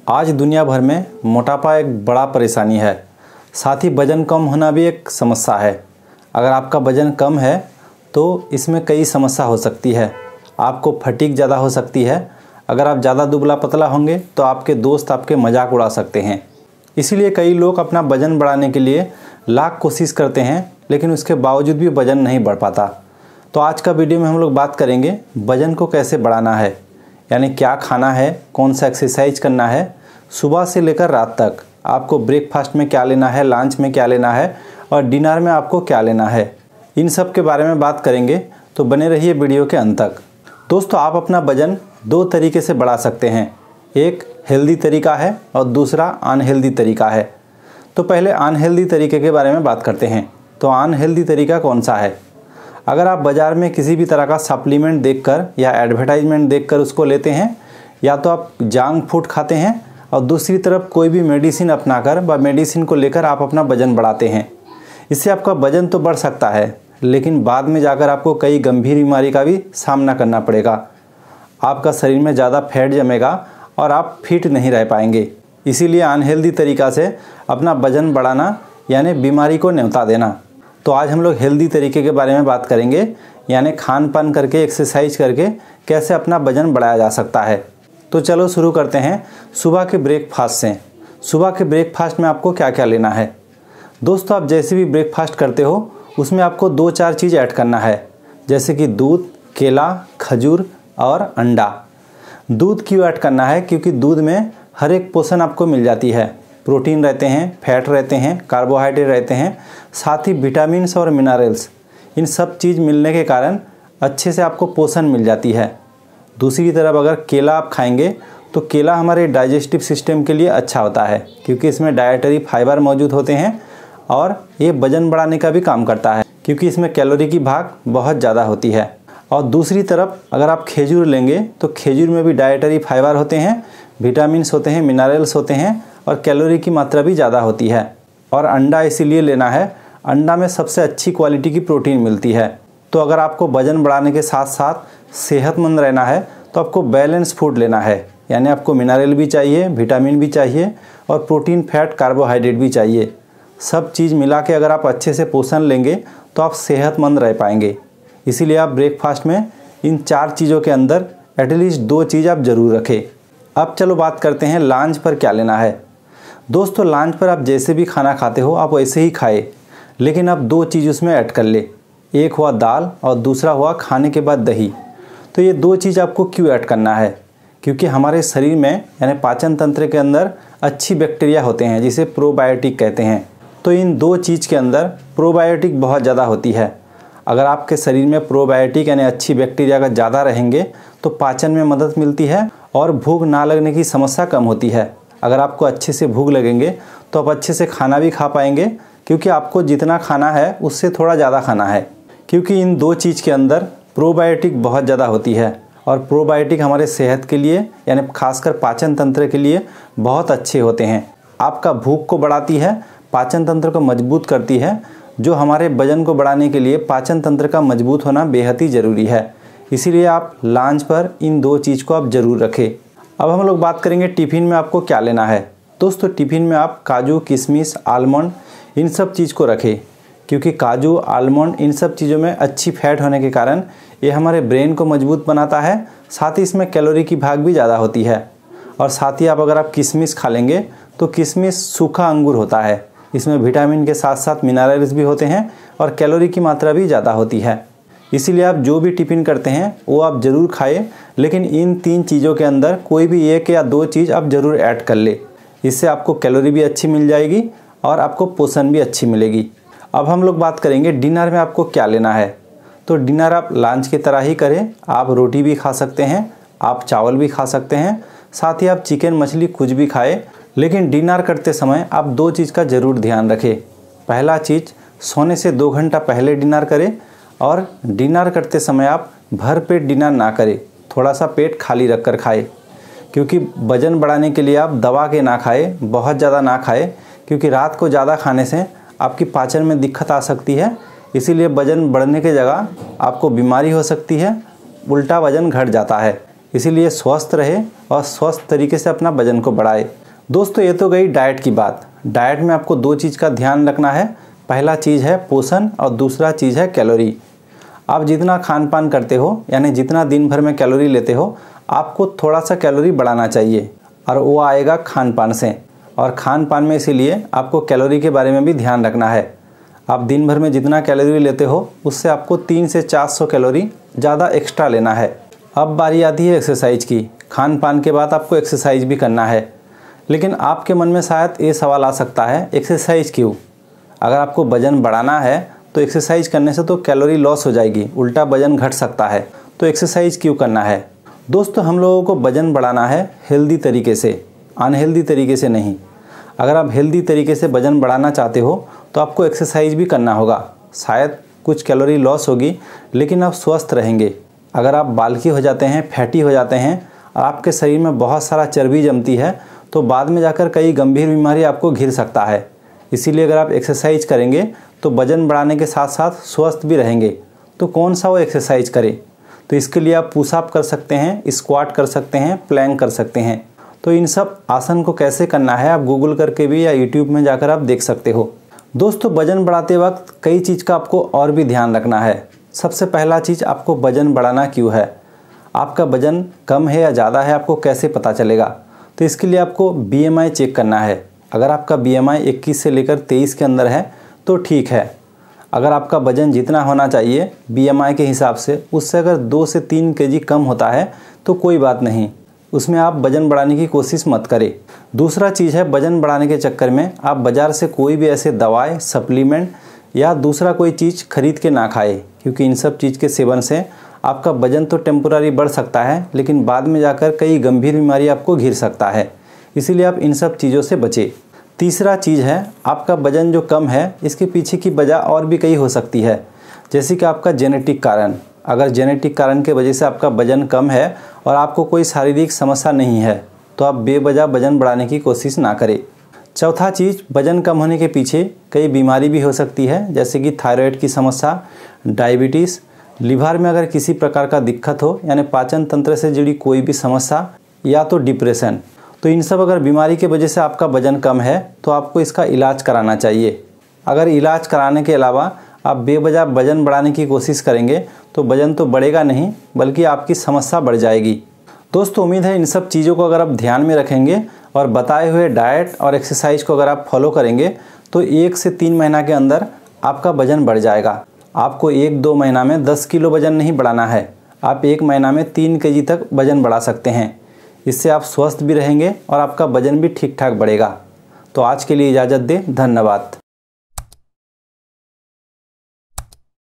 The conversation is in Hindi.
आज दुनिया भर में मोटापा एक बड़ा परेशानी है। साथ ही वज़न कम होना भी एक समस्या है। अगर आपका वज़न कम है तो इसमें कई समस्या हो सकती है। आपको फटीग ज़्यादा हो सकती है। अगर आप ज़्यादा दुबला पतला होंगे तो आपके दोस्त आपके मजाक उड़ा सकते हैं। इसीलिए कई लोग अपना वज़न बढ़ाने के लिए लाख कोशिश करते हैं, लेकिन उसके बावजूद भी वज़न नहीं बढ़ पाता। तो आज का वीडियो में हम लोग बात करेंगे वज़न को कैसे बढ़ाना है, यानी क्या खाना है, कौन सा एक्सरसाइज करना है, सुबह से लेकर रात तक आपको ब्रेकफास्ट में क्या लेना है, लंच में क्या लेना है और डिनर में आपको क्या लेना है। इन सब के बारे में बात करेंगे, तो बने रहिए वीडियो के अंत तक। दोस्तों, आप अपना वज़न दो तरीके से बढ़ा सकते हैं। एक हेल्दी तरीका है और दूसरा अनहेल्दी तरीका है। तो पहले अनहेल्दी तरीके के बारे में बात करते हैं। तो अनहेल्दी तरीका कौन सा है? अगर आप बाज़ार में किसी भी तरह का सप्लीमेंट देखकर या एडवर्टाइजमेंट देखकर उसको लेते हैं, या तो आप जंक फूड खाते हैं और दूसरी तरफ कोई भी मेडिसिन अपनाकर व मेडिसिन को लेकर आप अपना वज़न बढ़ाते हैं। इससे आपका वज़न तो बढ़ सकता है, लेकिन बाद में जाकर आपको कई गंभीर बीमारी का भी सामना करना पड़ेगा। आपका शरीर में ज़्यादा फैट जमेगा और आप फिट नहीं रह पाएंगे। इसीलिए अनहेल्दी तरीका से अपना वज़न बढ़ाना यानी बीमारी को न्योता देना। तो आज हम लोग हेल्दी तरीके के बारे में बात करेंगे, यानी खान पान करके, एक्सरसाइज करके कैसे अपना वज़न बढ़ाया जा सकता है। तो चलो शुरू करते हैं सुबह के ब्रेकफास्ट से। सुबह के ब्रेकफास्ट में आपको क्या क्या लेना है? दोस्तों, आप जैसे भी ब्रेकफास्ट करते हो उसमें आपको 2-4 चीज़ ऐड करना है, जैसे कि दूध, केला, खजूर और अंडा। दूध क्यों ऐड करना है? क्योंकि दूध में हर एक पोषण आपको मिल जाती है। प्रोटीन रहते हैं, फैट रहते हैं, कार्बोहाइड्रेट रहते हैं, साथ ही विटामिन्स और मिनरल्स। इन सब चीज़ मिलने के कारण अच्छे से आपको पोषण मिल जाती है। दूसरी तरफ अगर केला आप खाएंगे तो केला हमारे डाइजेस्टिव सिस्टम के लिए अच्छा होता है, क्योंकि इसमें डाइटरी फाइबर मौजूद होते हैं और ये वज़न बढ़ाने का भी काम करता है, क्योंकि इसमें कैलोरी की भाग बहुत ज़्यादा होती है। और दूसरी तरफ अगर आप खजूर लेंगे तो खजूर में भी डाइटरी फाइबर होते हैं, विटामिन्स होते हैं, मिनरल्स होते हैं और कैलोरी की मात्रा भी ज़्यादा होती है। और अंडा इसीलिए लेना है, अंडा में सबसे अच्छी क्वालिटी की प्रोटीन मिलती है। तो अगर आपको वज़न बढ़ाने के साथ साथ सेहतमंद रहना है तो आपको बैलेंस फूड लेना है, यानी आपको मिनरल भी चाहिए, विटामिन भी चाहिए और प्रोटीन, फैट, कार्बोहाइड्रेट भी चाहिए। सब चीज़ मिला के अगर आप अच्छे से पोषण लेंगे तो आप सेहतमंद रह पाएंगे। इसीलिए आप ब्रेकफास्ट में इन 4 चीज़ों के अंदर एटलीस्ट 2 चीज़ आप ज़रूर रखें। अब चलो बात करते हैं लंच पर क्या लेना है। दोस्तों, लंच पर आप जैसे भी खाना खाते हो आप वैसे ही खाए, लेकिन आप 2 चीज़ उसमें ऐड कर ले। एक हुआ दाल और दूसरा हुआ खाने के बाद दही। तो ये 2 चीज़ आपको क्यों ऐड करना है? क्योंकि हमारे शरीर में यानी पाचन तंत्र के अंदर अच्छी बैक्टीरिया होते हैं, जिसे प्रोबायोटिक कहते हैं। तो इन 2 चीज़ के अंदर प्रोबायोटिक बहुत ज़्यादा होती है। अगर आपके शरीर में प्रोबायोटिक यानी अच्छी बैक्टीरिया का ज़्यादा रहेंगे तो पाचन में मदद मिलती है और भूख ना लगने की समस्या कम होती है। अगर आपको अच्छे से भूख लगेंगे तो आप अच्छे से खाना भी खा पाएंगे, क्योंकि आपको जितना खाना है उससे थोड़ा ज़्यादा खाना है, क्योंकि इन 2 चीज़ के अंदर प्रोबायोटिक बहुत ज़्यादा होती है। और प्रोबायोटिक हमारे सेहत के लिए यानी खासकर पाचन तंत्र के लिए बहुत अच्छे होते हैं। आपका भूख को बढ़ाती है, पाचन तंत्र को मजबूत करती है, जो हमारे वज़न को बढ़ाने के लिए पाचन तंत्र का मजबूत होना बेहद ही ज़रूरी है। इसीलिए आप लंच पर इन 2 चीज़ को आप ज़रूर रखें। अब हम लोग बात करेंगे टिफ़िन में आपको क्या लेना है। दोस्तों, टिफ़िन में आप काजू, किशमिश, आलमंड इन सब चीज़ को रखें, क्योंकि काजू, आलमंड इन सब चीज़ों में अच्छी फैट होने के कारण ये हमारे ब्रेन को मजबूत बनाता है। साथ ही इसमें कैलोरी की भाग भी ज़्यादा होती है। और साथ ही अगर आप किशमिश खा लेंगे तो किशमिश सूखा अंगूर होता है, इसमें विटामिन के साथ साथ मिनरल्स भी होते हैं और कैलोरी की मात्रा भी ज़्यादा होती है। इसीलिए आप जो भी टिफ़िन करते हैं वो आप ज़रूर खाएं, लेकिन इन 3 चीज़ों के अंदर कोई भी 1 या 2 चीज़ आप ज़रूर ऐड कर ले। इससे आपको कैलोरी भी अच्छी मिल जाएगी और आपको पोषण भी अच्छी मिलेगी। अब हम लोग बात करेंगे डिनर में आपको क्या लेना है। तो डिनर आप लंच की तरह ही करें। आप रोटी भी खा सकते हैं, आप चावल भी खा सकते हैं, साथ ही आप चिकन, मछली कुछ भी खाएं, लेकिन डिनर करते समय आप 2 चीज़ का ज़रूर ध्यान रखें। पहला चीज़, सोने से 2 घंटा पहले डिनर करें और डिनर करते समय आप भर पेट डिनर ना करें, थोड़ा सा पेट खाली रख कर खाएँ। क्योंकि वज़न बढ़ाने के लिए आप दबा के ना खाएँ, बहुत ज़्यादा ना खाएँ, क्योंकि रात को ज़्यादा खाने से आपकी पाचन में दिक्कत आ सकती है। इसीलिए वज़न बढ़ने की जगह आपको बीमारी हो सकती है, उल्टा वज़न घट जाता है। इसीलिए स्वस्थ रहे और स्वस्थ तरीके से अपना वजन को बढ़ाए। दोस्तों, ये तो गई डाइट की बात। डाइट में आपको 2 चीज़ का ध्यान रखना है। पहला चीज़ है पोषण और दूसरा चीज़ है कैलोरी। आप जितना खान पान करते हो, यानी जितना दिन भर में कैलोरी लेते हो, आपको थोड़ा सा कैलोरी बढ़ाना चाहिए और वो आएगा खान पान से। और खान पान में इसीलिए आपको कैलोरी के बारे में भी ध्यान रखना है। आप दिन भर में जितना कैलोरी लेते हो उससे आपको 300 से 400 कैलोरी ज़्यादा एक्स्ट्रा लेना है। अब बारी आती है एक्सरसाइज की। खान पान के बाद आपको एक्सरसाइज भी करना है। लेकिन आपके मन में शायद ये सवाल आ सकता है, एक्सरसाइज क्यों? अगर आपको वजन बढ़ाना है तो एक्सरसाइज करने से तो कैलोरी लॉस हो जाएगी, उल्टा वजन घट सकता है, तो एक्सरसाइज क्यों करना है? दोस्तों, हम लोगों को वजन बढ़ाना है हेल्दी तरीके से, अनहेल्दी तरीके से नहीं। अगर आप हेल्दी तरीके से वजन बढ़ाना चाहते हो तो आपको एक्सरसाइज भी करना होगा। शायद कुछ कैलोरी लॉस होगी लेकिन आप स्वस्थ रहेंगे। अगर आप बाल्की हो जाते हैं, फैटी हो जाते हैं और आपके शरीर में बहुत सारा चर्बी जमती है तो बाद में जाकर कई गंभीर बीमारी आपको घिर सकता है। इसीलिए अगर आप एक्सरसाइज करेंगे तो वजन बढ़ाने के साथ साथ स्वस्थ भी रहेंगे। तो कौन सा वो एक्सरसाइज करें? तो इसके लिए आप पुशअप कर सकते हैं, स्क्वाट कर सकते हैं, प्लैंक कर सकते हैं। तो इन सब आसन को कैसे करना है आप गूगल करके भी या यूट्यूब में जाकर आप देख सकते हो। दोस्तों, वजन बढ़ाते वक्त कई चीज़ का आपको और भी ध्यान रखना है। सबसे पहला चीज़, आपको वजन बढ़ाना क्यों है? आपका वजन कम है या ज़्यादा है, आपको कैसे पता चलेगा? तो इसके लिए आपको BMI चेक करना है। अगर आपका BMI 21 से लेकर 23 के अंदर है तो ठीक है। अगर आपका वजन जितना होना चाहिए BMI के हिसाब से, उससे अगर 2 से 3 kg कम होता है तो कोई बात नहीं, उसमें आप वजन बढ़ाने की कोशिश मत करें। दूसरा चीज़ है, वजन बढ़ाने के चक्कर में आप बाज़ार से कोई भी ऐसे दवाई, सप्लीमेंट या दूसरा कोई चीज़ खरीद के ना खाएं, क्योंकि इन सब चीज़ के सेवन से आपका वजन तो टेम्पोररी बढ़ सकता है लेकिन बाद में जाकर कई गंभीर बीमारी आपको घिर सकता है। इसीलिए आप इन सब चीज़ों से बचें। तीसरा चीज़ है, आपका वजन जो कम है इसके पीछे की वजह और भी कई हो सकती है, जैसे कि आपका जेनेटिक कारण। अगर जेनेटिक कारण के वजह से आपका वजन कम है और आपको कोई शारीरिक समस्या नहीं है तो आप बेवजह वजन बढ़ाने की कोशिश ना करें। चौथा चीज़, वजन कम होने के पीछे कई बीमारी भी हो सकती है, जैसे कि थायराइड की समस्या, डायबिटीज़, लिवर में अगर किसी प्रकार का दिक्कत हो, यानी पाचन तंत्र से जुड़ी कोई भी समस्या, या तो डिप्रेशन। तो इन सब अगर बीमारी की वजह से आपका वजन कम है तो आपको इसका इलाज कराना चाहिए। अगर इलाज कराने के अलावा आप बेवजह वजन बढ़ाने की कोशिश करेंगे तो वजन तो बढ़ेगा नहीं बल्कि आपकी समस्या बढ़ जाएगी। दोस्तों, उम्मीद है इन सब चीज़ों को अगर आप ध्यान में रखेंगे और बताए हुए डाइट और एक्सरसाइज को अगर आप फॉलो करेंगे तो 1 से 3 महीना के अंदर आपका वजन बढ़ जाएगा। आपको 1-2 महीना में 10 किलो वजन नहीं बढ़ाना है, आप 1 महीना में 3 kg तक वजन बढ़ा सकते हैं। इससे आप स्वस्थ भी रहेंगे और आपका वजन भी ठीक ठाक बढ़ेगा। तो आज के लिए इजाज़त दें, धन्यवाद।